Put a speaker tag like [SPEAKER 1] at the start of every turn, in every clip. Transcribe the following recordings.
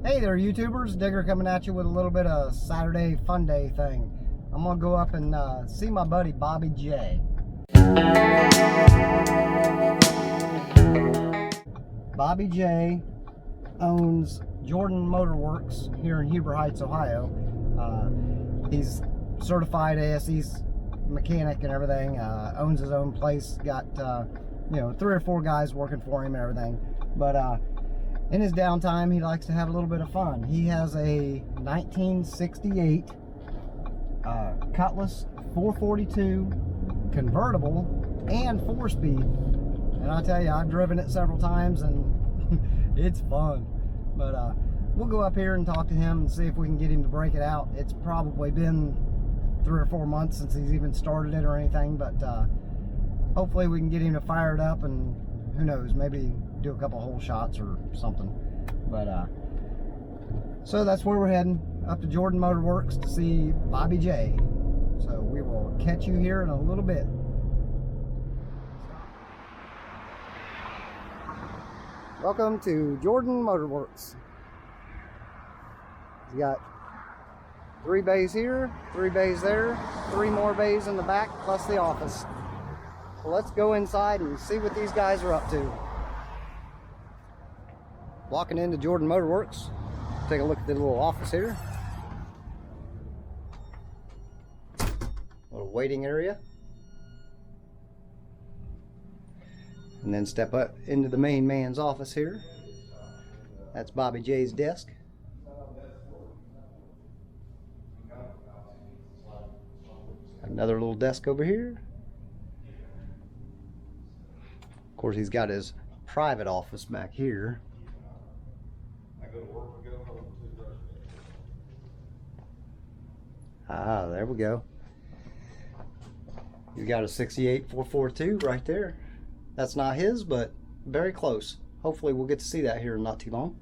[SPEAKER 1] Hey there, YouTubers. Digger coming at you with a little bit of Saturday fun day thing. I'm gonna go up and see my buddy Bobby J. Bobby J owns Jordan Motorworks here in Huber Heights, Ohio. He's certified ASE mechanic and everything. Owns his own place. Got you know, 3 or 4 guys working for him and everything. But in his downtime, he likes to have a little bit of fun. He has a 1968 Cutlass 442 convertible and 4-speed. And I tell you, I've driven it several times and it's fun. But we'll go up here and talk to him and see if we can get him to break it out. It's probably been 3 or 4 months since he's even started it or anything, but hopefully we can get him to fire it up, and who knows, maybe do a couple hole shots or something. But so that's where we're heading, up to Jordan Motorworks to see Bobby J. So we will catch you here in a little bit. Welcome to Jordan Motorworks. He's got 3 bays here, 3 bays there, 3 more bays in the back, plus the office. So let's go inside and see what these guys are up to. Walking into Jordan Motorworks, take a look at the little office here. Little waiting area. And then step up into the main man's office here. That's Bobby J's desk. Another little desk over here. Of course, he's got his private office back here. Ah, there we go. You got a 68 442 right there. That's not his, but very close. Hopefully we'll get to see that here in not too long.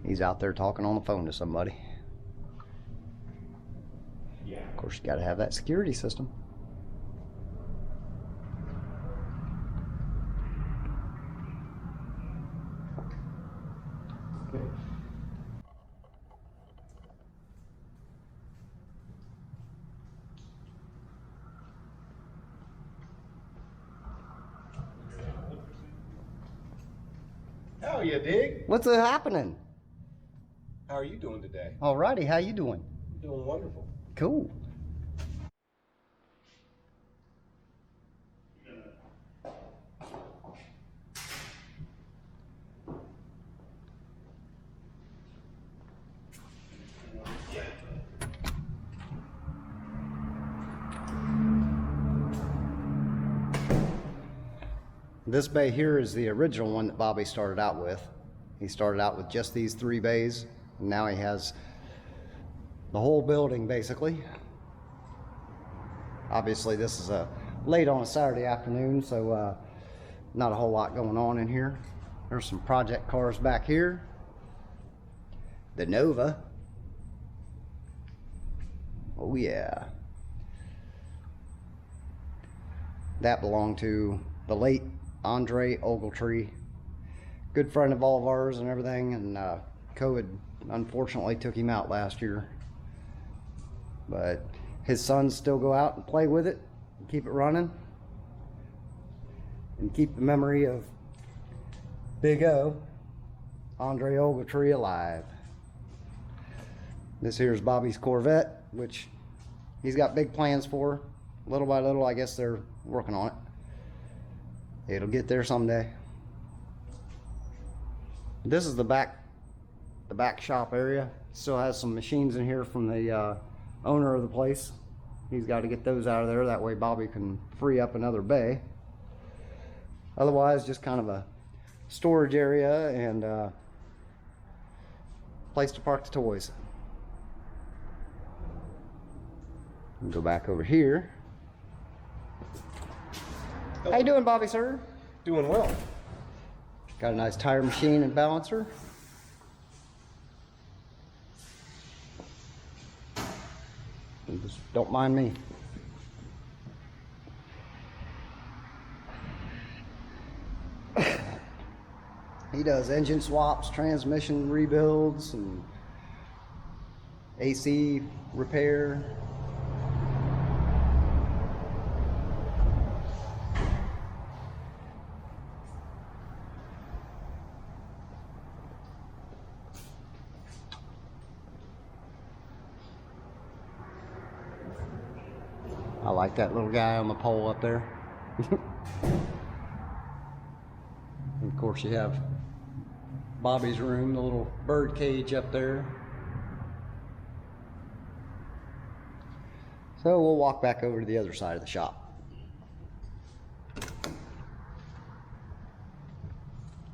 [SPEAKER 1] He's out there talking on the phone to somebody. Yeah. Of course, you got to have that security system. Okay.
[SPEAKER 2] How are you, Dig?
[SPEAKER 1] What's happening?
[SPEAKER 2] How are you doing today?
[SPEAKER 1] Alrighty, how you doing?
[SPEAKER 2] Doing wonderful.
[SPEAKER 1] Cool. This bay here is the original one that Bobby started out with. He started out with just these 3 bays, and now he has the whole building basically. Obviously this is late on a Saturday afternoon, so not a whole lot going on in here. There's some project cars back here. The Nova. Oh yeah. That belonged to the late Andre Ogletree, good friend of all of ours and everything, and COVID unfortunately took him out last year. But his sons still go out and play with it and keep it running and keep the memory of Big O, Andre Ogletree, alive. This here's Bobby's Corvette, which he's got big plans for. Little by little, I guess they're working on it. It'll get there someday. This is the back shop area. Still has some machines in here from the owner of the place. He's got to get those out of there. That way Bobby can free up another bay. Otherwise, just kind of a storage area and place to park the toys. We'll go back over here. How you doing, Bobby, sir?
[SPEAKER 2] Doing well.
[SPEAKER 1] Got a nice tire machine and balancer. Just don't mind me. He does engine swaps, transmission rebuilds, and AC repair. I like that little guy on the pole up there. And of course you have Bobby's room, the little bird cage up there. So we'll walk back over to the other side of the shop,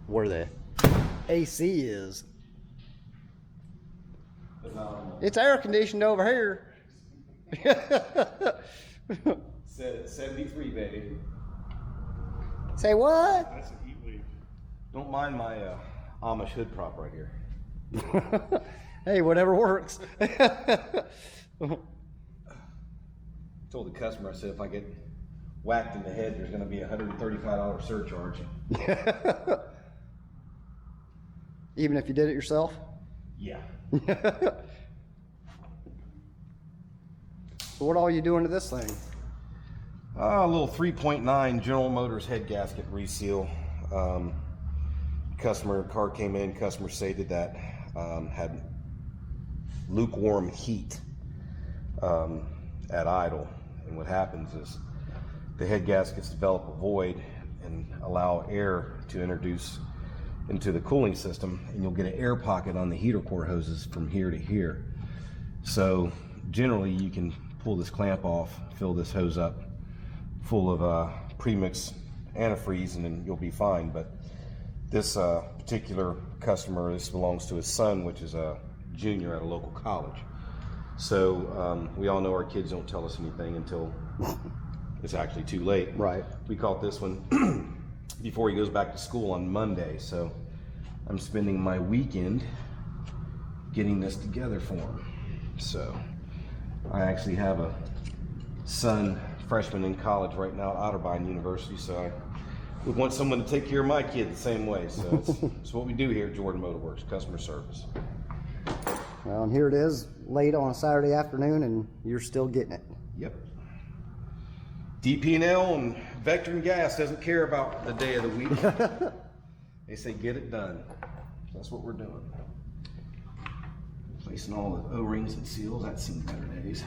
[SPEAKER 1] where the AC is. It's air conditioned over here.
[SPEAKER 2] Said 73, baby.
[SPEAKER 1] Say what?
[SPEAKER 3] That's a heat wave.
[SPEAKER 2] Don't mind my Amish hood prop right here.
[SPEAKER 1] Hey, whatever works.
[SPEAKER 2] Told the customer, I said if I get whacked in the head, there's going to be a $135 surcharge.
[SPEAKER 1] Even if you did it yourself?
[SPEAKER 2] Yeah.
[SPEAKER 1] So what all are you doing to this thing?
[SPEAKER 2] A little 3.9 General Motors head gasket reseal. Car came in, customer stated that had lukewarm heat at idle. And what happens is the head gaskets develop a void and allow air to introduce into the cooling system, and you'll get an air pocket on the heater core hoses from here to here. So generally you can pull this clamp off, fill this hose up full of premix antifreeze, and then you'll be fine. But this particular customer, this belongs to his son, which is a junior at a local college. So we all know our kids don't tell us anything until it's actually too late.
[SPEAKER 1] Right.
[SPEAKER 2] We caught this one before he goes back to school on Monday, so I'm spending my weekend getting this together for him. So I actually have a son, freshman in college right now at Otterbein University, so I would want someone to take care of my kid the same way. So it's what we do here at Jordan Motorworks, customer service.
[SPEAKER 1] Well, and here it is, late on a Saturday afternoon, and you're still getting it.
[SPEAKER 2] Yep. DP&L and Vectron Gas doesn't care about the day of the week. They say get it done. That's what we're doing. Placing all the O-rings and seals. That's seen better days.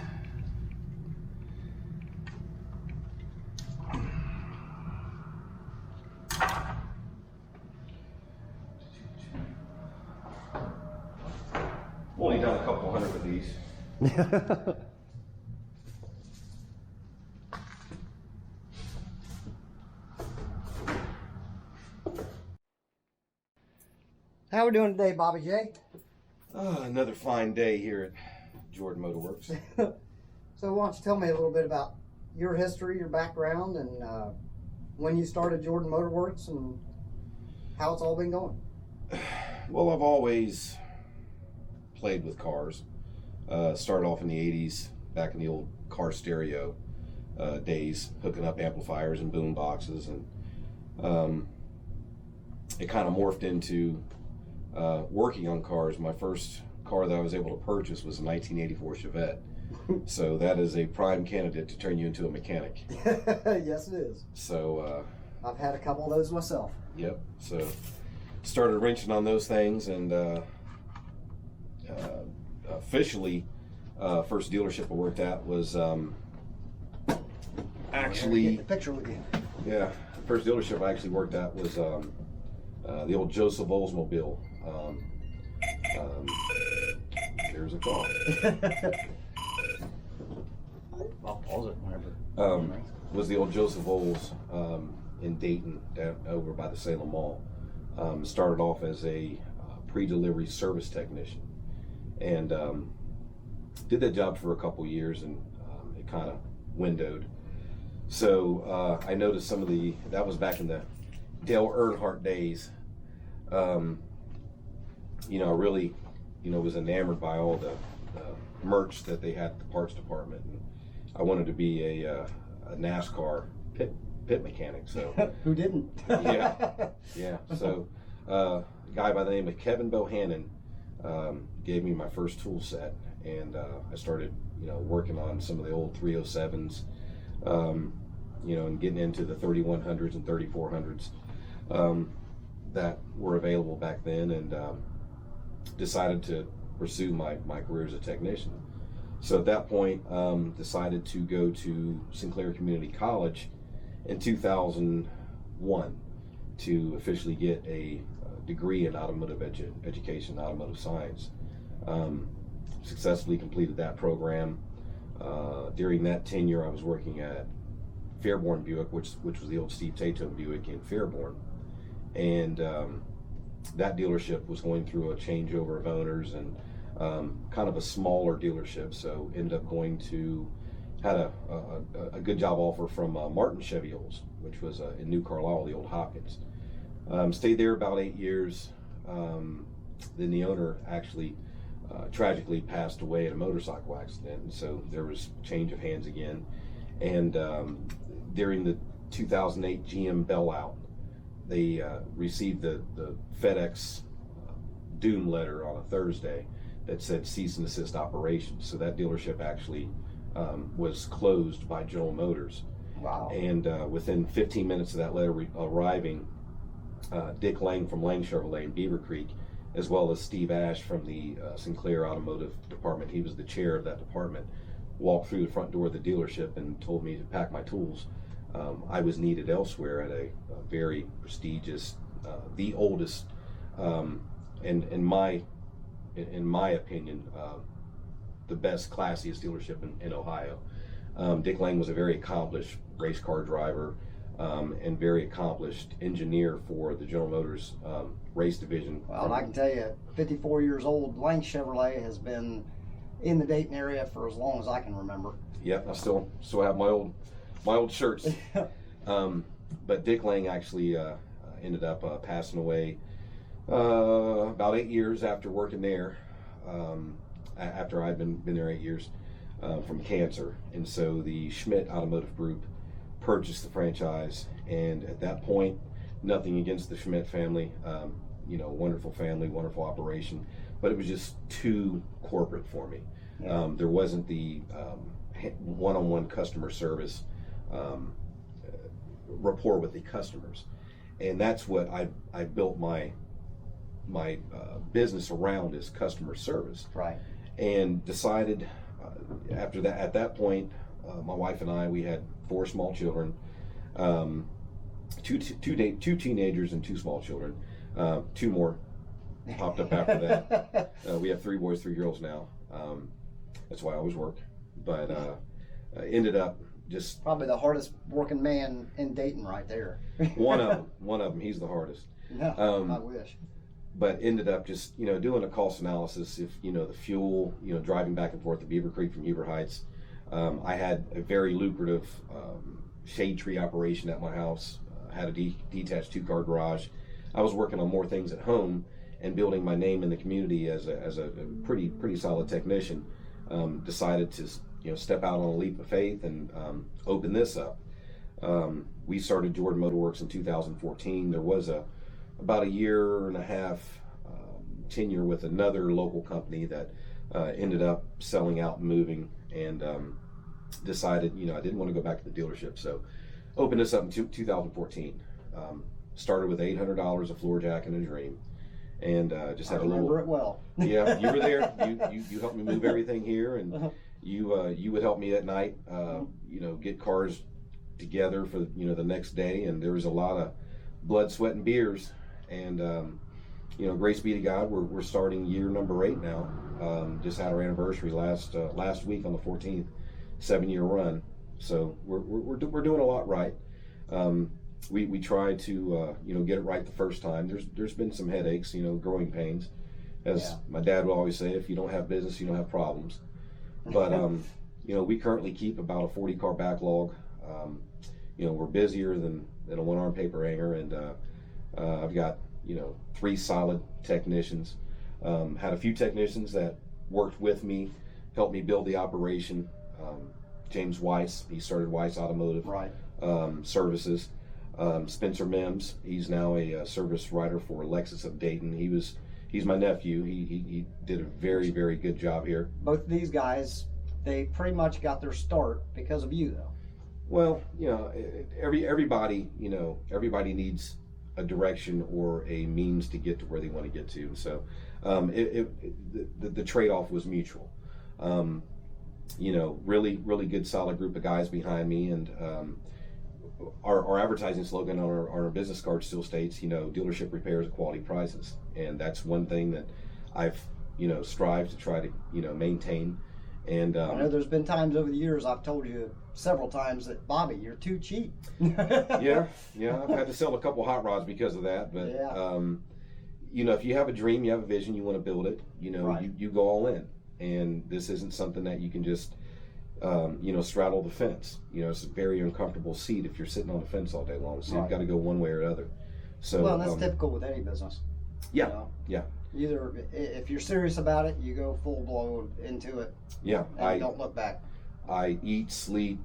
[SPEAKER 2] Only done a couple hundred of these.
[SPEAKER 1] How we doing today, Bobby J?
[SPEAKER 2] Another fine day here at Jordan Motorworks.
[SPEAKER 1] So why don't you tell me a little bit about your history, your background, and when you started Jordan Motorworks and how it's all been going?
[SPEAKER 2] Well, I've always played with cars. Started off in the 80s, back in the old car stereo days, hooking up amplifiers and boom boxes, and it kind of morphed into working on cars. My first car that I was able to purchase was a 1984 Chevette. So that is a prime candidate to turn you into a mechanic.
[SPEAKER 1] Yes, it is.
[SPEAKER 2] So
[SPEAKER 1] I've had a couple of those myself.
[SPEAKER 2] yep. So started wrenching on those things, and officially, first dealership I worked at was actually,
[SPEAKER 1] Get the picture with you.
[SPEAKER 2] yeah, first dealership I actually worked at was the old Joseph Oldsmobile. There's a call.
[SPEAKER 1] I'll pause it whenever.
[SPEAKER 2] Was the old Joseph Olds in Dayton, down over by the Salem Mall. Started off as a pre-delivery service technician, and did that job for a couple years, and it kind of windowed. So I noticed some of that was back in the Dale Earnhardt days. You know, I really, was enamored by all the merch that they had at the parts department, and I wanted to be a NASCAR pit mechanic. So
[SPEAKER 1] Who didn't?
[SPEAKER 2] yeah. So a guy by the name of Kevin Bohannon gave me my first tool set, and I started, working on some of the old 307s, and getting into the 3100s and 3400s that were available back then, and decided to pursue my career as a technician. So at that point, decided to go to Sinclair Community College in 2001 to officially get a degree in automotive education, automotive science. Successfully completed that program. During that tenure, I was working at Fairborn Buick, which was the old Steve Tato Buick in Fairborn, and that dealership was going through a changeover of owners, and kind of a smaller dealership. So ended up had a good job offer from Martin Chevy Olds, which was in New Carlisle, the old Hopkins. Stayed there about 8 years. Then the owner actually tragically passed away in a motorcycle accident, and so there was change of hands again. And during the 2008 GM bailout, they received the FedEx doom letter on a Thursday that said cease and desist operations. So that dealership actually was closed by General Motors.
[SPEAKER 1] Wow. And
[SPEAKER 2] within 15 minutes of that letter arriving, Dick Lang from Lang Chevrolet in Beaver Creek, as well as Steve Ash from the Sinclair Automotive Department, he was the chair of that department, walked through the front door of the dealership and told me to pack my tools. I was needed elsewhere at a very prestigious, the oldest, and in my opinion, the best, classiest dealership in Ohio. Dick Lang was a very accomplished race car driver, and very accomplished engineer for the General Motors race division.
[SPEAKER 1] Well, and I can tell you, 54 years old, Lang Chevrolet has been in the Dayton area for as long as I can remember.
[SPEAKER 2] Yep, I still have my old shirts. But Dick Lang actually ended up passing away about 8 years after working there. After I'd been there 8 years, from cancer, and so the Schmidt Automotive Group purchased the franchise. And at that point, nothing against the Schmidt family, wonderful family, wonderful operation, but it was just too corporate for me. Yeah. There wasn't the one-on-one customer service rapport with the customers, and that's what I built my business around, is customer service.
[SPEAKER 1] Right.
[SPEAKER 2] And decided after that, at that point, my wife and I, we had 4 small children, two teenagers and 2 small children. 2 more popped up after that. We have 3 boys, 3 girls now. That's why I always work. But ended up just
[SPEAKER 1] probably the hardest working man in Dayton, right there.
[SPEAKER 2] one of them. He's the hardest.
[SPEAKER 1] No, I wish.
[SPEAKER 2] But ended up just doing a cost analysis. If the fuel, driving back and forth to Beaver Creek from Huber Heights. I had a very lucrative shade tree operation at my house. Had a detached 2-car garage. I was working on more things at home and building my name in the community as a pretty solid technician. Decided to step out on a leap of faith and open this up. We started Jordan Motorworks in 2014. There was about a year and a half tenure with another local company that ended up selling out and moving, and decided I didn't want to go back to the dealership, so opened this up in 2014. Started with $800, a floor jack, and a dream, and just had a little.
[SPEAKER 1] Remember it well.
[SPEAKER 2] Yeah, you were there. You helped me move everything here, and you would help me at night. Get cars together for the next day, and there was a lot of blood, sweat, and beers. And grace be to God, we're starting year number 8 now. Just had our anniversary last week on the 14th, 7-year run. So we're doing a lot right. We try to get it right the first time. There's been some headaches, growing pains, as my dad would always say. If you don't have business, you don't have problems. But we currently keep about a 40-car backlog. We're busier than a 1-arm paper hanger, and I've got 3 solid technicians. Had a few technicians that worked with me, helped me build the operation. James Weiss, he started Weiss Automotive
[SPEAKER 1] right.
[SPEAKER 2] Services. Spencer Mims, he's now a service writer for Lexus of Dayton. He's my nephew. He did a very, very good job here.
[SPEAKER 1] Both of these guys, they pretty much got their start because of you, though.
[SPEAKER 2] Well, everybody needs a direction or a means to get to where they want to get to. So the trade-off was mutual. Really, really good, solid group of guys behind me, and our advertising slogan on our business card still states, dealership repairs at quality prices, and that's one thing that I've strived to try to maintain. And
[SPEAKER 1] I know there's been times over the years I've told you several times that, Bobby, you're too cheap.
[SPEAKER 2] yeah, I've had to sell a couple hot rods because of that, but
[SPEAKER 1] yeah.
[SPEAKER 2] If you have a dream, you have a vision, you want to build it,
[SPEAKER 1] Right.
[SPEAKER 2] you go all in, and this isn't something that you can just straddle the fence. It's a very uncomfortable seat if you're sitting on the fence all day long, so
[SPEAKER 1] Right.
[SPEAKER 2] you've got to go one way or the other. So
[SPEAKER 1] Well, that's typical with any business.
[SPEAKER 2] yeah.
[SPEAKER 1] Either if you're serious about it, you go full blown into it.
[SPEAKER 2] Yeah,
[SPEAKER 1] And don't look back.
[SPEAKER 2] I eat, sleep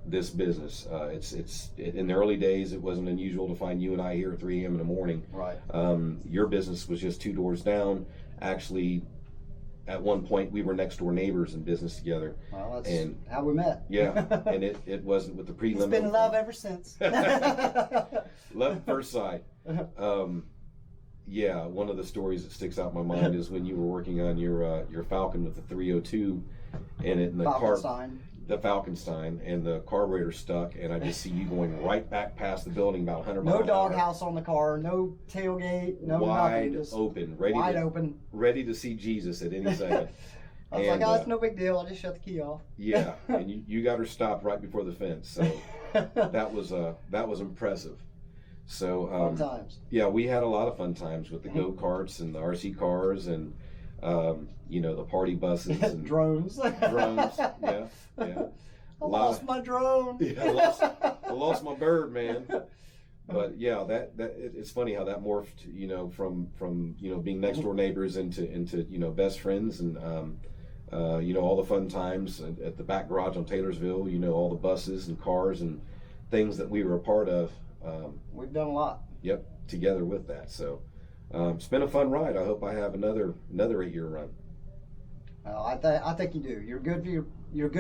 [SPEAKER 2] this business. It's in the early days, it wasn't unusual to find you and I here at 3 a.m. in the morning.
[SPEAKER 1] Right.
[SPEAKER 2] Your business was just 2 doors down. Actually, at one point, we were next door neighbors in business together.
[SPEAKER 1] Well, that's how we met.
[SPEAKER 2] Yeah, and it wasn't with the prelim.
[SPEAKER 1] It's been love ever since.
[SPEAKER 2] Love at first sight. Yeah, one of the stories that sticks out in my mind is when you were working on your Falcon with the 302, and the Falkenstein, and the carburetor stuck, and I just see you going right back past the building about 100 miles
[SPEAKER 1] No
[SPEAKER 2] an hour.
[SPEAKER 1] doghouse on the car, no tailgate, no
[SPEAKER 2] wide
[SPEAKER 1] nothing. Just
[SPEAKER 2] open, ready to see Jesus at any second.
[SPEAKER 1] I was like, it's no big deal. I just shut the key off.
[SPEAKER 2] Yeah, and you got her stopped right before the fence, so that was impressive. So
[SPEAKER 1] Fun times.
[SPEAKER 2] Yeah, we had a lot of fun times with the go-karts and the RC cars and the party buses and
[SPEAKER 1] drones.
[SPEAKER 2] Yeah.
[SPEAKER 1] I lost my drone.
[SPEAKER 2] Yeah, I lost my bird, man. But yeah, it's funny how that morphed, from being next door neighbors into best friends, and all the fun times at the back garage on Taylorsville, all the buses and cars and things that we were a part of.
[SPEAKER 1] We've done a lot.
[SPEAKER 2] Yep, together with that. So it's been a fun ride. I hope I have another 8-year run.
[SPEAKER 1] I think you do. You're good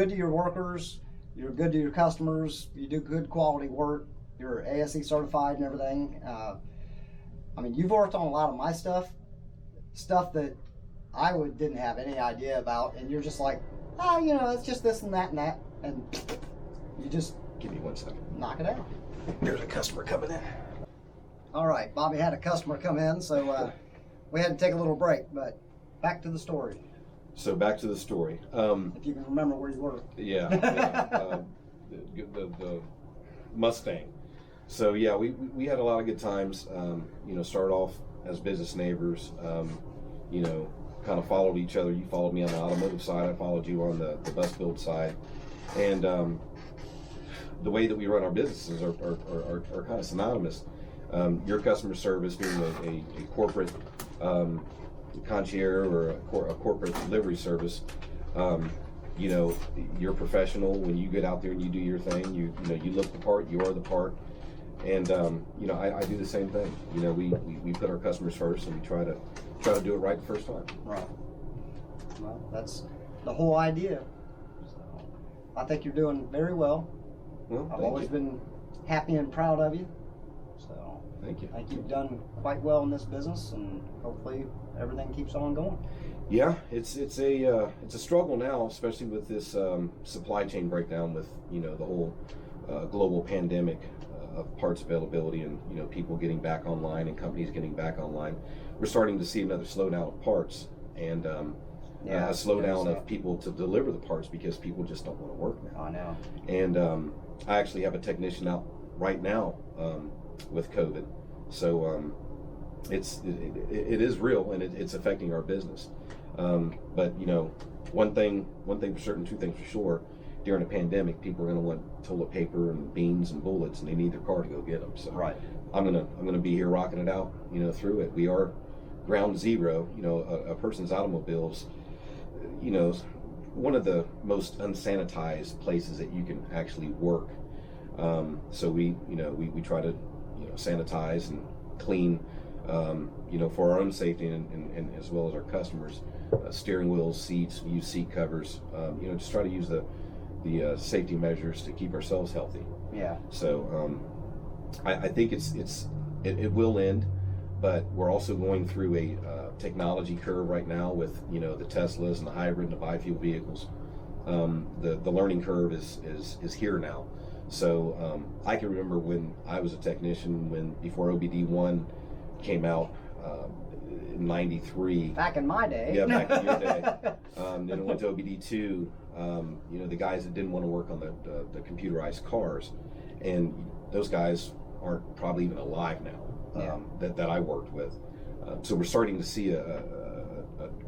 [SPEAKER 1] to your workers. You're good to your customers. You do good quality work. You're ASE certified and everything. You've worked on a lot of my stuff that I didn't have any idea about, and you're just like, it's just this and that, and you just
[SPEAKER 2] give me 1 second.
[SPEAKER 1] Knock it out.
[SPEAKER 2] There's a customer coming in.
[SPEAKER 1] All right, Bobby had a customer come in, so we had to take a little break, but back to the story.
[SPEAKER 2] So back to the story.
[SPEAKER 1] If you can remember where you were.
[SPEAKER 2] Yeah. The Mustang. So yeah, we had a lot of good times. Started off as business neighbors. Kind of followed each other. You followed me on the automotive side. I followed you on the bus build side. And the way that we run our businesses are kind of synonymous. Your customer service, being a corporate concierge or a corporate delivery service, you're professional. When you get out there and you do your thing, you look the part, you are the part, and I do the same thing. We put our customers first, and we try to do it right the first time.
[SPEAKER 1] Right. Well, that's the whole idea. So I think you're doing very well.
[SPEAKER 2] Well,
[SPEAKER 1] I've always been happy and proud of you. So
[SPEAKER 2] thank you.
[SPEAKER 1] I think you've done quite well in this business, and hopefully everything keeps on going.
[SPEAKER 2] Yeah, it's a struggle now, especially with this supply chain breakdown with the whole global pandemic of parts availability and people getting back online and companies getting back online. We're starting to see another slowdown of parts and a slowdown of people to deliver the parts because people just don't want to work now.
[SPEAKER 1] I know.
[SPEAKER 2] And I actually have a technician out right now with COVID, so it is real and it's affecting our business. But one thing for certain, 2 things for sure. During a pandemic, people are going to want toilet paper and beans and bullets, and they need their car to go get them. So
[SPEAKER 1] right.
[SPEAKER 2] I'm gonna be here rocking it out, through it. We are ground zero. A person's automobiles, one of the most unsanitized places that you can actually work. So we try to sanitize and clean, for our own safety and as well as our customers. Steering wheels, seats, use seat covers. Just try to use the safety measures to keep ourselves healthy.
[SPEAKER 1] Yeah.
[SPEAKER 2] So I think it will end, but we're also going through a technology curve right now with the Teslas and the hybrid and the biofuel vehicles. The learning curve is here now. So I can remember when I was a technician, before OBD1 came out in '93.
[SPEAKER 1] Back in my day.
[SPEAKER 2] Yeah, back in your day. Then it went to OBD2. The guys that didn't want to work on the computerized cars, and those guys aren't probably even alive now. That I worked with. So we're starting to see a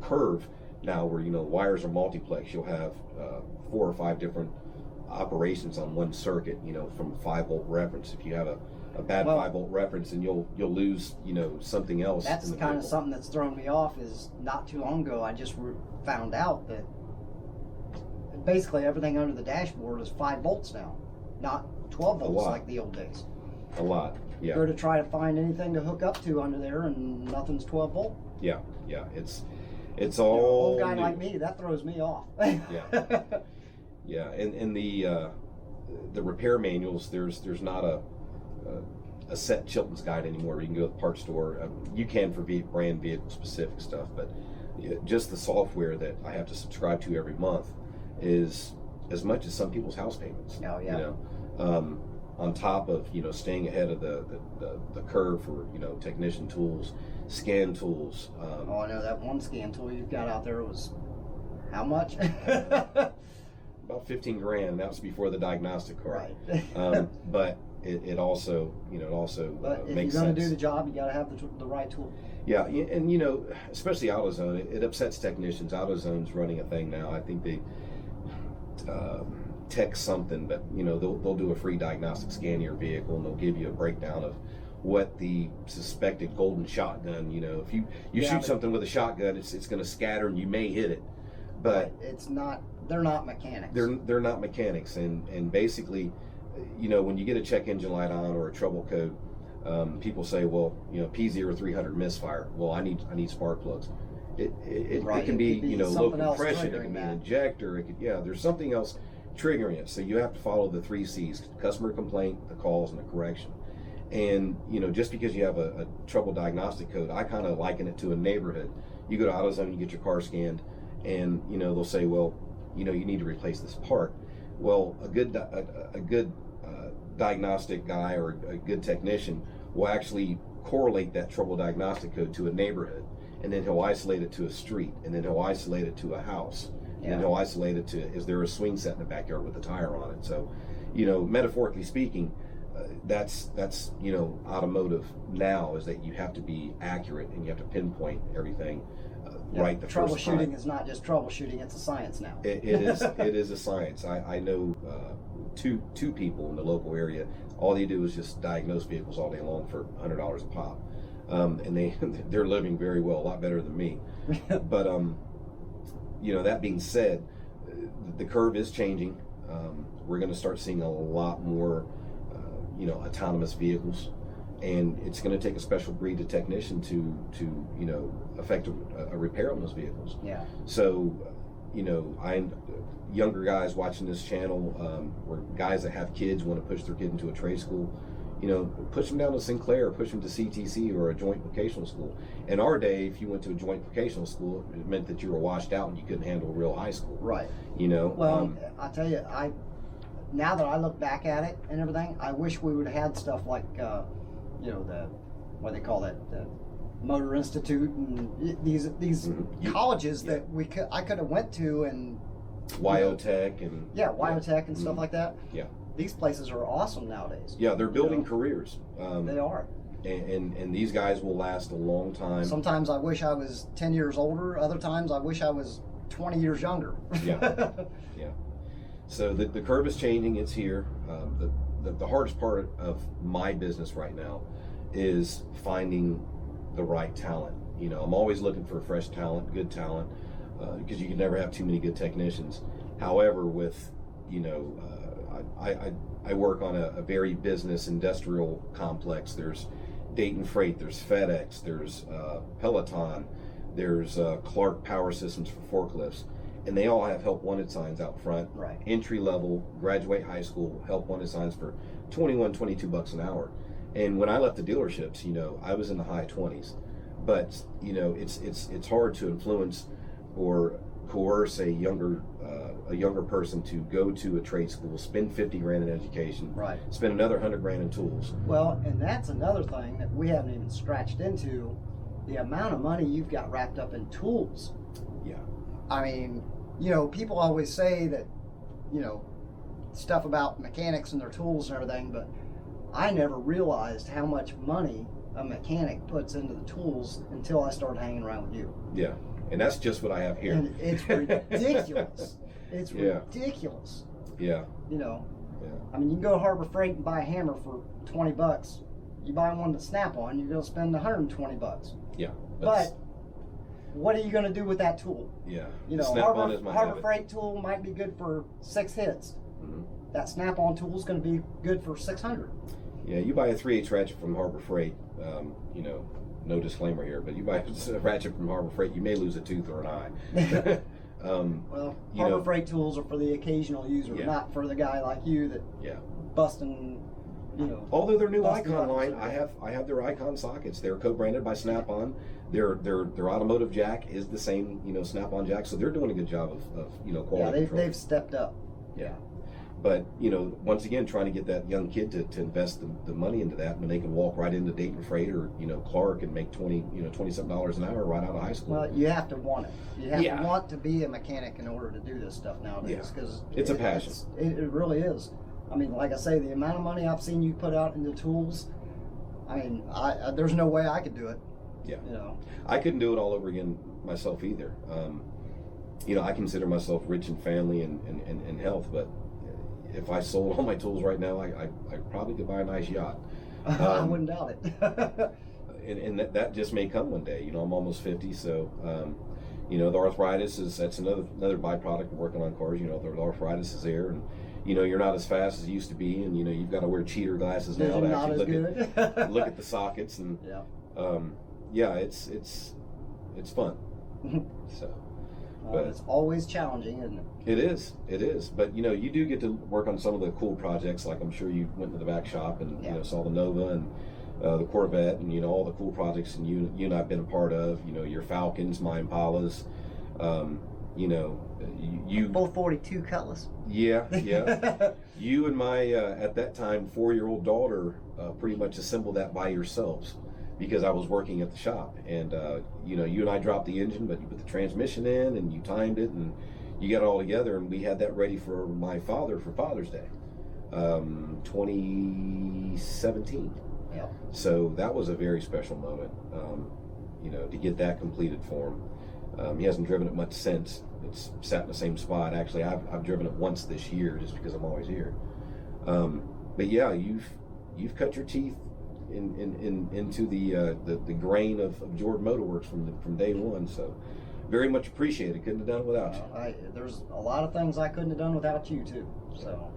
[SPEAKER 2] curve now where wires are multiplex. You'll have 4 or 5 different operations on one circuit. From a 5-volt reference. If you have a bad 5-volt reference, and you'll lose something else.
[SPEAKER 1] That's
[SPEAKER 2] in the
[SPEAKER 1] kind of
[SPEAKER 2] vehicle.
[SPEAKER 1] something that's thrown me off. Is not too long ago I just found out that basically everything under the dashboard is 5 volts now, not 12 volts like the old days.
[SPEAKER 2] A lot. Yeah.
[SPEAKER 1] Go to try to find anything to hook up to under there, and nothing's 12 volt.
[SPEAKER 2] Yeah. It's all
[SPEAKER 1] Old guy
[SPEAKER 2] new.
[SPEAKER 1] like me, that throws me off.
[SPEAKER 2] Yeah. Yeah, and the repair manuals, there's not a set Chilton's guide anymore where you can go to the parts store. You can for brand vehicle specific stuff, but just the software that I have to subscribe to every month is as much as some people's house payments.
[SPEAKER 1] Oh yeah.
[SPEAKER 2] On top of staying ahead of the curve for technician tools, scan tools.
[SPEAKER 1] Oh, I know that one scan tool you've got out there was how much?
[SPEAKER 2] About 15 grand. That was before the diagnostic card.
[SPEAKER 1] Right.
[SPEAKER 2] But it also makes sense.
[SPEAKER 1] But if you're going to do the job, you got to have the right tool.
[SPEAKER 2] Yeah, and especially AutoZone, it upsets technicians. AutoZone's running a thing now. I think they text something, but they'll do a free diagnostic scan of your vehicle, and they'll give you a breakdown of what the suspected golden shotgun. If you shoot something with a shotgun, it's going to scatter and you may hit it, but
[SPEAKER 1] it's not. They're not mechanics.
[SPEAKER 2] They're not mechanics, and basically, when you get a check engine light on or a trouble code, people say, well, P0300 misfire. Well, I need spark plugs. It can be low compression. It can be an injector. There's something else triggering it. So you have to follow the 3 C's: customer complaint, the calls, and the correction. And just because you have a trouble diagnostic code, I kind of liken it to a neighborhood. You go to AutoZone, you get your car scanned, and they'll say, well, you need to replace this part. Well, a good diagnostic guy or a good technician will actually correlate that trouble diagnostic code to a neighborhood, and then he'll isolate it to a street, and then he'll isolate it to a house, and then he'll isolate it to, is there a swing set in the backyard with a tire on it? So, metaphorically speaking, that's automotive now, is that you have to be accurate and you have to pinpoint everything right the first time.
[SPEAKER 1] Troubleshooting is not just troubleshooting; it's a science now.
[SPEAKER 2] It is a science. I know two people in the local area. All they do is just diagnose vehicles all day long for $100 a pop, and they're living very well, a lot better than me. But that being said, the curve is changing. We're going to start seeing a lot more autonomous vehicles, and it's going to take a special breed of technician to effect a repair on those vehicles.
[SPEAKER 1] Yeah.
[SPEAKER 2] So younger guys watching this channel, or guys that have kids, want to push their kid into a trade school, push them down to Sinclair, push them to CTC or a joint vocational school. In our day, if you went to a joint vocational school, it meant that you were washed out and you couldn't handle a real high school.
[SPEAKER 1] Right.
[SPEAKER 2] Well,
[SPEAKER 1] I tell you, now that I look back at it and everything, I wish we would have had stuff like, what they call that, the Motor Institute, and these colleges that I could have went to, and
[SPEAKER 2] Wyotech and
[SPEAKER 1] Wyotech and stuff like that.
[SPEAKER 2] Yeah.
[SPEAKER 1] These places are awesome nowadays.
[SPEAKER 2] Yeah, they're building careers.
[SPEAKER 1] They are.
[SPEAKER 2] And these guys will last a long time.
[SPEAKER 1] Sometimes I wish I was 10 years older. Other times I wish I was 20 years younger.
[SPEAKER 2] Yeah. Yeah. So the curve is changing. It's here. The hardest part of my business right now is finding the right talent. I'm always looking for fresh talent, good talent, because you can never have too many good technicians. However, with I work on a very business industrial complex. There's Dayton Freight, there's FedEx, there's Peloton, there's Clark Power Systems for forklifts, and they all have help wanted signs out front.
[SPEAKER 1] Right.
[SPEAKER 2] Entry level, graduate high school, help wanted signs for 21, 22 bucks an hour. And when I left the dealerships, you know, I was in the high 20s. But you know, it's hard to influence or coerce a younger person to go to a trade school, spend 50 grand in education,
[SPEAKER 1] Right.
[SPEAKER 2] spend another 100 grand in tools.
[SPEAKER 1] Well, and that's another thing that we haven't even scratched into, the amount of money you've got wrapped up in tools.
[SPEAKER 2] Yeah.
[SPEAKER 1] I mean, you know, people always say that, you know, stuff about mechanics and their tools and everything, but I never realized how much money a mechanic puts into the tools until I started hanging around with you.
[SPEAKER 2] Yeah. And that's just what I have here.
[SPEAKER 1] And it's ridiculous. It's
[SPEAKER 2] Yeah.
[SPEAKER 1] ridiculous.
[SPEAKER 2] Yeah.
[SPEAKER 1] You know,
[SPEAKER 2] Yeah.
[SPEAKER 1] I mean, you can go to Harbor Freight and buy a hammer for 20 bucks. You buy one to Snap-on, you're going to spend 120 bucks.
[SPEAKER 2] Yeah.
[SPEAKER 1] But what are you going to do with that tool?
[SPEAKER 2] Yeah.
[SPEAKER 1] You know,
[SPEAKER 2] Snap-on is my
[SPEAKER 1] Harbor
[SPEAKER 2] habit.
[SPEAKER 1] Freight tool might be good for 6 hits.
[SPEAKER 2] Mhm.
[SPEAKER 1] That Snap-on tool is going to be good for 600.
[SPEAKER 2] Yeah, you buy a 3/8 ratchet from Harbor Freight, you know, no disclaimer here, but you buy a ratchet from Harbor Freight, you may lose a tooth or an eye.
[SPEAKER 1] Well,
[SPEAKER 2] you
[SPEAKER 1] Harbor
[SPEAKER 2] know,
[SPEAKER 1] Freight tools are for the occasional user,
[SPEAKER 2] Yeah.
[SPEAKER 1] not for the guy like you that
[SPEAKER 2] yeah.
[SPEAKER 1] busting, you know.
[SPEAKER 2] Although their new
[SPEAKER 1] busting
[SPEAKER 2] Icon
[SPEAKER 1] buttons.
[SPEAKER 2] line, I have their Icon sockets. They're co-branded by Snap-on. Their automotive jack is the same, you know, Snap-on jack. So they're doing a good job of you know, quality
[SPEAKER 1] Yeah,
[SPEAKER 2] control.
[SPEAKER 1] they've stepped up.
[SPEAKER 2] Yeah. But, you know, once again, trying to get that young kid to invest the money into that when they can walk right into Dayton Freight or, you know, Clark and make 20-something dollars an hour right out of high school.
[SPEAKER 1] Well, you have to want it. You have
[SPEAKER 2] Yeah.
[SPEAKER 1] to want to be a mechanic in order to do this stuff nowadays. Because
[SPEAKER 2] It's a passion.
[SPEAKER 1] It really is. I mean, like I say, the amount of money I've seen you put out into tools, I mean, there's no way I could do it.
[SPEAKER 2] Yeah.
[SPEAKER 1] You know.
[SPEAKER 2] I couldn't do it all over again myself either. You know, I consider myself rich in family and health, but if I sold all my tools right now, I probably could buy a nice yacht.
[SPEAKER 1] I wouldn't doubt it.
[SPEAKER 2] And that just may come one day. You know, I'm almost 50, so you know, the arthritis that's another byproduct of working on cars. You know, the arthritis is there, and you know, you're not as fast as you used to be, and you know, you've got to wear cheater glasses now
[SPEAKER 1] Vision
[SPEAKER 2] to
[SPEAKER 1] not
[SPEAKER 2] actually
[SPEAKER 1] as good.
[SPEAKER 2] look at the sockets, and
[SPEAKER 1] Yeah.
[SPEAKER 2] yeah, it's fun. So.
[SPEAKER 1] But it's always challenging, isn't it?
[SPEAKER 2] It is. But you know, you do get to work on some of the cool projects. Like I'm sure you went to the back shop and you know, saw the Nova and the Corvette, and you know, all the cool projects, and you and I've been a part of. You know, your Falcons, my Impalas. You know, you
[SPEAKER 1] both 42 Cutlass.
[SPEAKER 2] Yeah. You and my at that time 4-year-old daughter pretty much assembled that by yourselves, because I was working at the shop, and you know, you and I dropped the engine, but you put the transmission in and you timed it and you got it all together, and we had that ready for my father for Father's Day, 2017.
[SPEAKER 1] Yeah.
[SPEAKER 2] So that was a very special moment, you know, to get that completed for him. He hasn't driven it much since. It's sat in the same spot. Actually, I've driven it once this year just because I'm always here. But yeah, you've cut your teeth into the grain of Jordan Motorworks from day one. So very much appreciated. Couldn't have done it without you.
[SPEAKER 1] There's a lot of things I couldn't have done without you too. So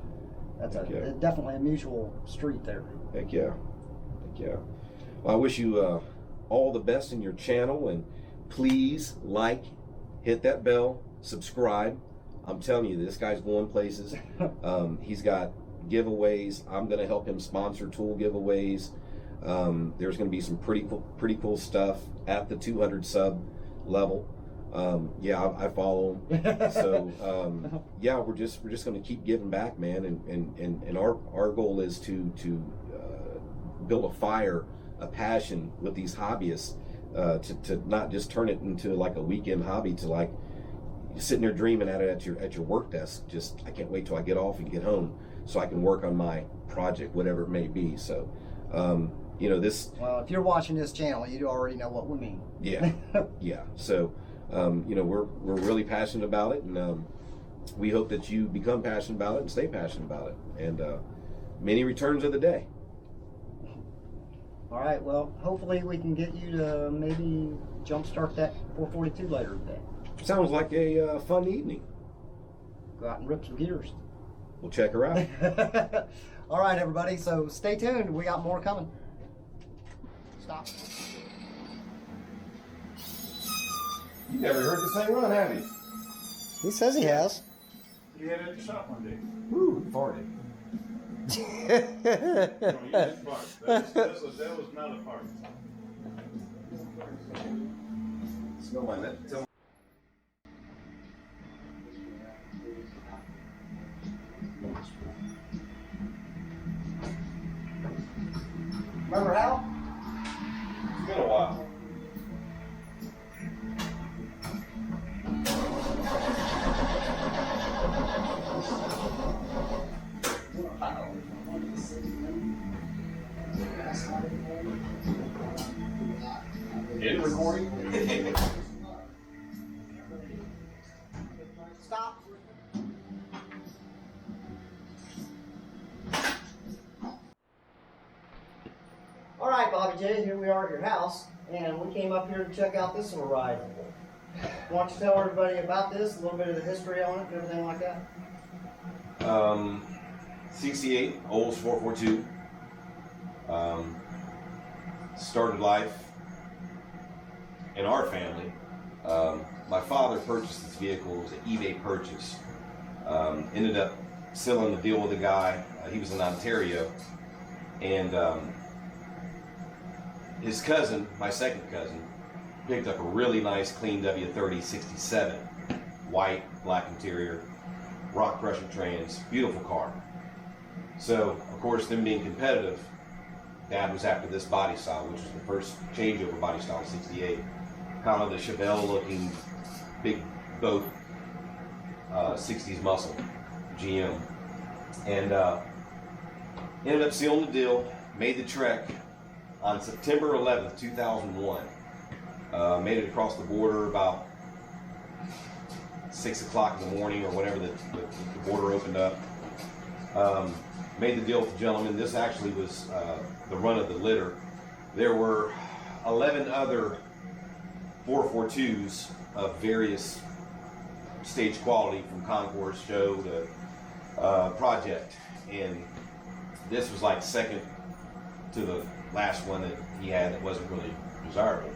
[SPEAKER 1] that's definitely a mutual street there.
[SPEAKER 2] Heck yeah. Well, I wish you all the best in your channel, and please hit that bell, subscribe. I'm telling you, this guy's going places. He's got giveaways. I'm going to help him sponsor tool giveaways. There's going to be some pretty cool stuff at the 200 sub level. Yeah, I follow him. So yeah, we're just going to keep giving back, man. And our goal is to build a fire, a passion with these hobbyists, to not just turn it into like a weekend hobby, to like sitting there dreaming at it at your work desk. Just, I can't wait till I get off and get home so I can work on my project, whatever it may be. So you know, this.
[SPEAKER 1] Well, if you're watching this channel, you already know what we mean.
[SPEAKER 2] Yeah. So you know, we're really passionate about it, and we hope that you become passionate about it and stay passionate about it. And many returns of the day.
[SPEAKER 1] All right. Well, hopefully we can get you to maybe jumpstart that 442 later today.
[SPEAKER 2] Sounds like a fun evening.
[SPEAKER 1] Go out and rip some gears.
[SPEAKER 2] we'll check her out.
[SPEAKER 1] All right, everybody. So stay tuned. We got more coming. Stop.
[SPEAKER 2] You never heard this thing run, have you?
[SPEAKER 1] He says he has.
[SPEAKER 3] You had it at the shop one day.
[SPEAKER 2] Woo, he farted.
[SPEAKER 3] No, you didn't fart. That was not a fart.
[SPEAKER 2] Smell my net. Tell
[SPEAKER 1] Remember Hal?
[SPEAKER 2] It's been a while. It recording?
[SPEAKER 1] Stop. All right, Bobby J, here we are at your house, and we came up here to check out this little ride. Why don't you tell everybody about this, a little bit of the history on it, and everything like that?
[SPEAKER 2] 68, Olds 442. Started life in our family. My father purchased this vehicle. It was an eBay purchase. Ended up sealing the deal with a guy. He was in Ontario, and his cousin, my second cousin, picked up a really nice clean W30 67, white, black interior, rock crusher trans, beautiful car. So, of course, them being competitive, Dad was after this body style, which was the first changeover body style in 68. Kind of the Chevelle looking big boat 60s muscle GM. And ended up sealing the deal, made the trek on September 11th, 2001. Made it across the border about 6 o'clock in the morning or whenever the border opened up. Made the deal with the gentleman. This actually was the run of the litter. There were 11 other 442s of various stage quality, from concourse, show to project, and this was like second to the last one that he had that wasn't really desirable.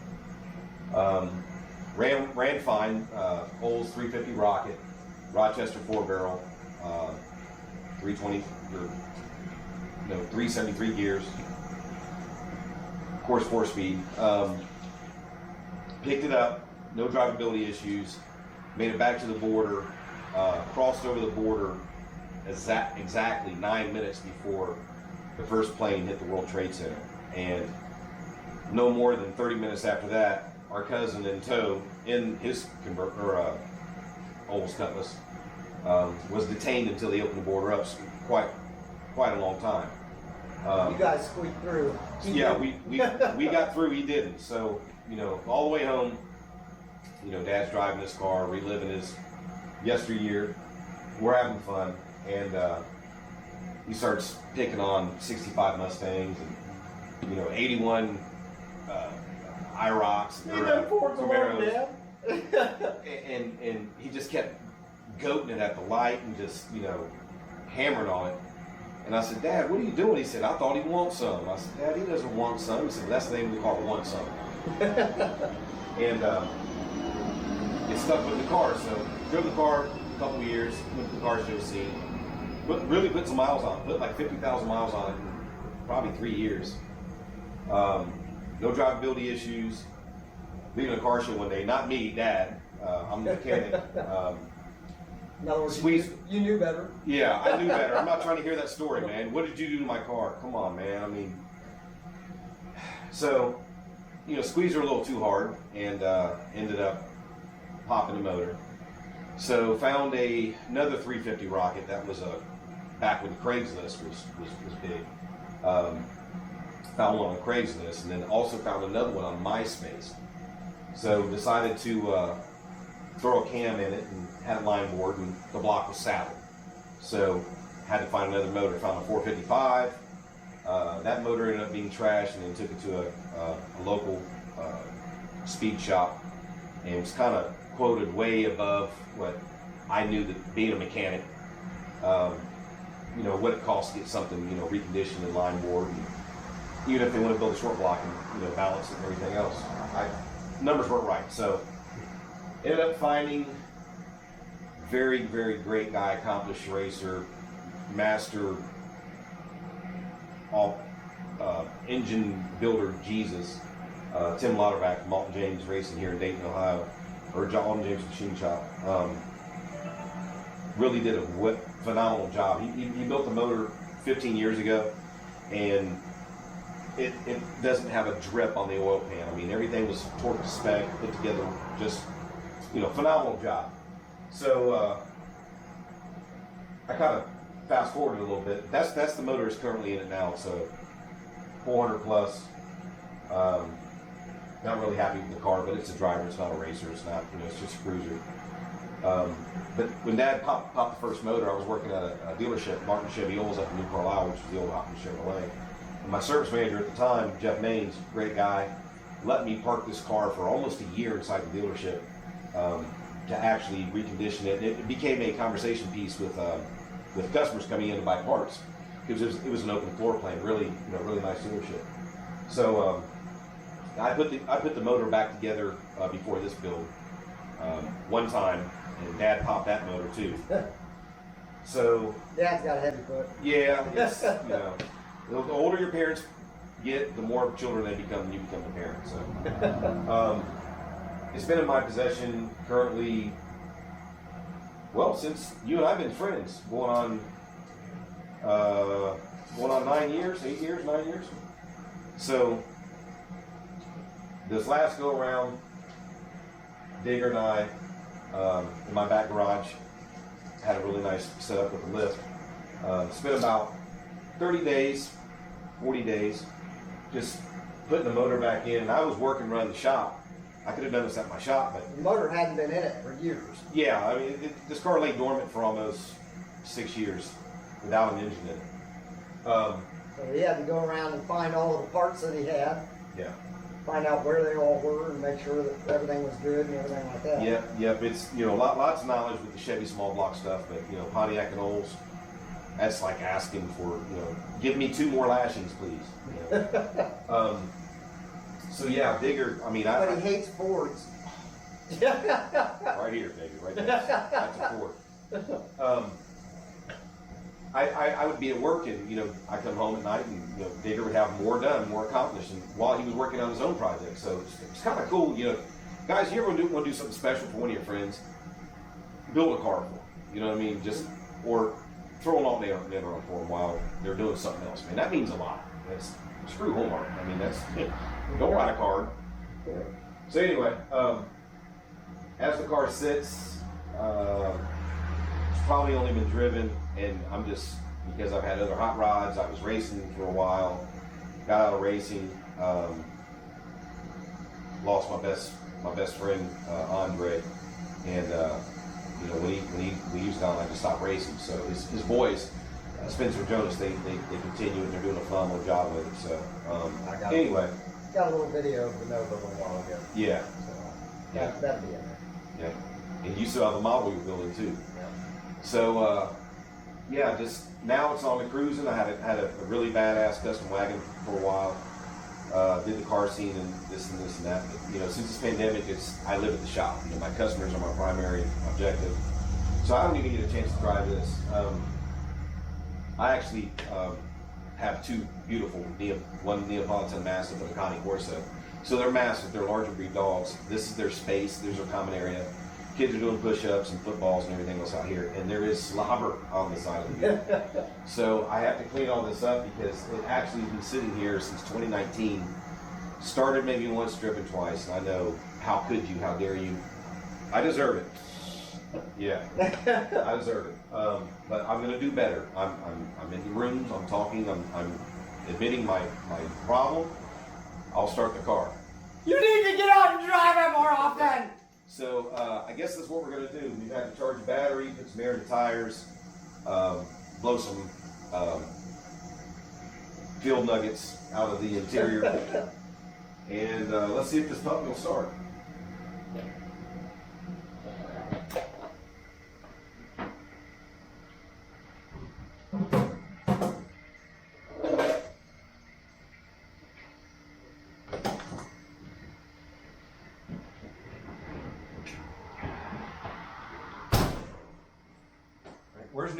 [SPEAKER 2] Ran fine. Olds 350 rocket, Rochester 4-barrel, 320 or no 373 gears. Of course, 4-speed. Picked it up, no drivability issues. Made it back to the border. Crossed over the border exactly 9 minutes before the first plane hit the World Trade Center, and no more than 30 minutes after that, our cousin in tow in his Olds Cutlass was detained until they opened the border up. So quite a long time.
[SPEAKER 1] You guys squeaked through.
[SPEAKER 2] Yeah, we got through. He didn't. So, you know, all the way home, you know, Dad's driving this car, reliving his yesteryear. We're having fun, and he starts picking on 65 Mustangs and, you know, 81 IROCs or Camaros. And he just kept goating it at the light and just, you know, hammering on it. And I said, Dad, what are you doing? He said, I thought he'd want some. I said, Dad, he doesn't want some. He said, well, that's the name of the car, want some. And it stuck with the car. So drove the car a couple of years, went to the car show scene, but really put some miles on it, put like 50,000 miles on it in probably 3 years. No drivability issues. Leaving a car show one day, not me, Dad. I'm the mechanic.
[SPEAKER 1] In other words,
[SPEAKER 2] Squeeze.
[SPEAKER 1] you knew better.
[SPEAKER 2] Yeah, I knew better. I'm not trying to hear that story, man. What did you do to my car? Come on, man. I mean, so, you know, squeezed her a little too hard and ended up popping the motor. So found another 350 rocket that was back when Craigslist was big. Found one on Craigslist, and then also found another one on MySpace. So decided to throw a cam in it and had a line board, and the block was saddled. So had to find another motor. Found a 455. That motor ended up being trashed, and then took it to a local speed shop, and it was kind of quoted way above what I knew, that being a mechanic. you know, what it costs to get something, you know, reconditioned in line board, and even if they want to build a short block and, you know, balance it and everything else. Numbers weren't right, so ended up finding very, very great guy, accomplished racer, master, all engine builder Jesus, Tim Lauterbach from Alton James Racing here in Dayton, Ohio, or Alton James Machine Shop. Really did a phenomenal job. He built the motor 15 years ago, and it doesn't have a drip on the oil pan. I mean, everything was torqued to spec, put together, just, you know, phenomenal job. So I kind of fast forwarded a little bit. That's the motor is currently in it now. So 400 plus. Not really happy with the car, but it's a driver. It's not a racer. It's not, you know, it's just a cruiser. But when Dad popped the first motor, I was working at a dealership, Martin Chevy Oils up in New Carlisle, which was the old Hopkins Chevrolet. And my service manager at the time, Jeff Maines, great guy, let me park this car for almost a year inside the dealership to actually recondition it. And it became a conversation piece with customers coming in to buy parts, because it was an open floor plan, really, you know, really nice dealership. So I put the motor back together before this build one time, and Dad popped that motor too. So
[SPEAKER 1] Dad's got a heavy foot.
[SPEAKER 2] yeah, it's, you know, the older your parents get, the more children they become, and you become the parent. So it's been in my possession currently, well, since you and I've been friends, going on 9 years, 8 years, 9 years. So this last go around, Digger and I, in my back garage, had a really nice setup with a lift. Spent about 30 days, 40 days, just putting the motor back in. And I was working around the shop. I could have done this at my shop, but
[SPEAKER 1] The motor hadn't been in it for years.
[SPEAKER 2] yeah, I mean, this car lay dormant for almost 6 years without an engine in it.
[SPEAKER 1] So he had to go around and find all of the parts that he had,
[SPEAKER 2] Yeah.
[SPEAKER 1] find out where they all were, and make sure that everything was good and everything like that.
[SPEAKER 2] Yep. It's, you know, lots of knowledge with the Chevy small block stuff, but, you know, Pontiac and Olds, that's like asking for, you know, give me 2 more lashings, please. You know? So yeah, Digger. I mean,
[SPEAKER 1] But he hates Fords.
[SPEAKER 2] right here, baby, right there. That's a Ford. I would be at work, and, you know, I come home at night, and, you know, Digger would have more done, more accomplished, and while he was working on his own project. So it's kind of cool, you know. Guys, you ever want to do something special for one of your friends? Build a car for them. You know what I mean? Just, or throw an alternator on for them while they're doing something else. Man, that means a lot. That's, screw homework. I mean, that's, don't write a card. So anyway, as the car sits, it's probably only been driven, and I'm just, because I've had other hot rods, I was racing for a while, got out of racing, lost my best friend, Andre, and you know, when he was gone, I just stopped racing. So his boys, Spencer Jonas, they continue, and they're doing a phenomenal job with it. So anyway,
[SPEAKER 1] Got a little video of the Nova a little while ago.
[SPEAKER 2] yeah,
[SPEAKER 1] So that'd be in there.
[SPEAKER 2] yeah, and you still have a model you're building too.
[SPEAKER 1] Yeah.
[SPEAKER 2] So yeah, just now it's on the cruising. I had a really badass custom wagon for a while. Did the car scene and this and that. But, you know, since this pandemic, I live at the shop. You know, my customers are my primary objective. So I don't even get a chance to drive this. I actually have 2 beautiful one Neapolitan Mastiff and a Connie Corso. So they're massive. They're larger breed dogs. This is their space. There's their common area. Kids are doing push-ups and footballs and everything else out here, and there is slobber on the side of the vehicle. So I have to clean all this up, because it actually has been sitting here since 2019. Started maybe once, driven twice, and I know, how could you, how dare you? I deserve it. Yeah, I deserve it. But I'm going to do better. I'm in the rooms, I'm talking, I'm admitting my problem. I'll start the car.
[SPEAKER 1] You need to get out and drive it more often!
[SPEAKER 2] So I guess that's what we're going to do. We've had to charge the battery, put some air in the tires, blow some fuel nuggets out of the interior, and let's see if this puppy will start.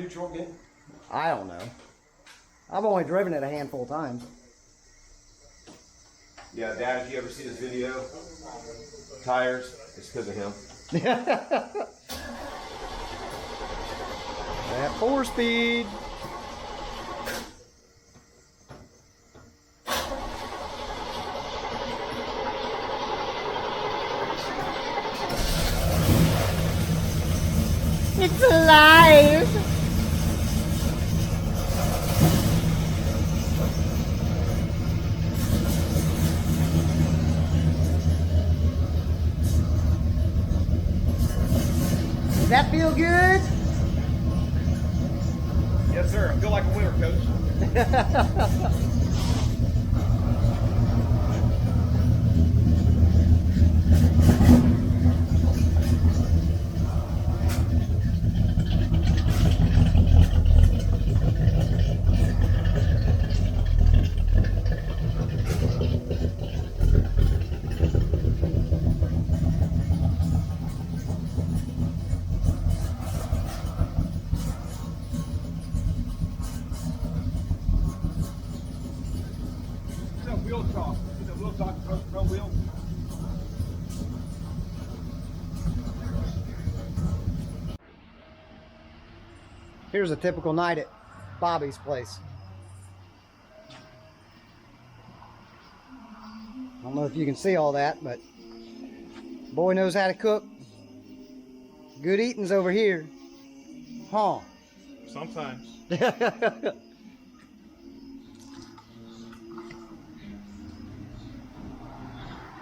[SPEAKER 2] neutral again?
[SPEAKER 1] I don't know. I've only driven it a handful of times.
[SPEAKER 2] Yeah, Dad, if you ever see this video, tires, it's because of him.
[SPEAKER 1] That 4-speed. It's alive! Does that feel good?
[SPEAKER 2] Yes, sir. I feel like a winner, Coach. Wheel talk. Wheel talk. Front wheel.
[SPEAKER 1] Here's a typical night at Bobby's place. I don't know if you can see all that, but boy knows how to cook. Good eating's over here. Huh?
[SPEAKER 3] Sometimes.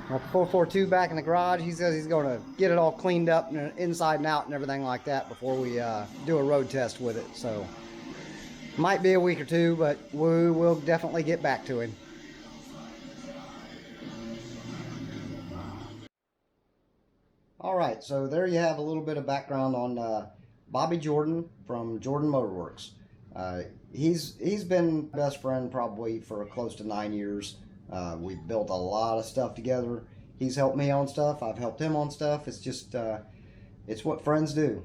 [SPEAKER 1] Got the 442 back in the garage. He says he's going to get it all cleaned up and inside and out and everything like that before we do a road test with it. So, might be a week or two, but we will definitely get back to him. All right, so there you have a little bit of background on Bobby Jordan from Jordan Motorworks. He's been best friend probably for close to 9 years. We've built a lot of stuff together. He's helped me on stuff. I've helped him on stuff. It's just, it's what friends do.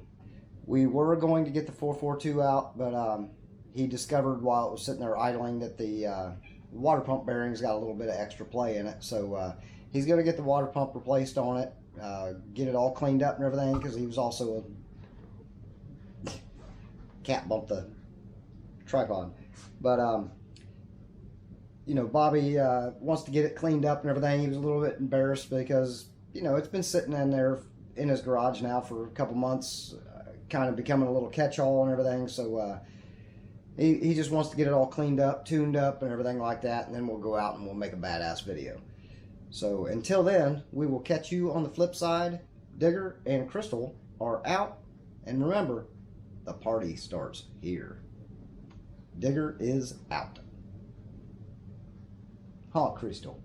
[SPEAKER 1] We were going to get the 442 out, but he discovered while it was sitting there idling that the water pump bearings got a little bit of extra play in it. So he's going to get the water pump replaced on it, get it all cleaned up and everything, because he was also a cat bumped the tripod. But you know, Bobby wants to get it cleaned up and everything. He was a little bit embarrassed because, you know, it's been sitting in there in his garage now for a couple months, kind of becoming a little catch-all and everything. So he just wants to get it all cleaned up, tuned up and everything like that, and then we'll go out and we'll make a badass video. So until then, we will catch you on the flip side. Digger and Crystal are out, and remember, the party starts here. Digger is out. Huh, Crystal?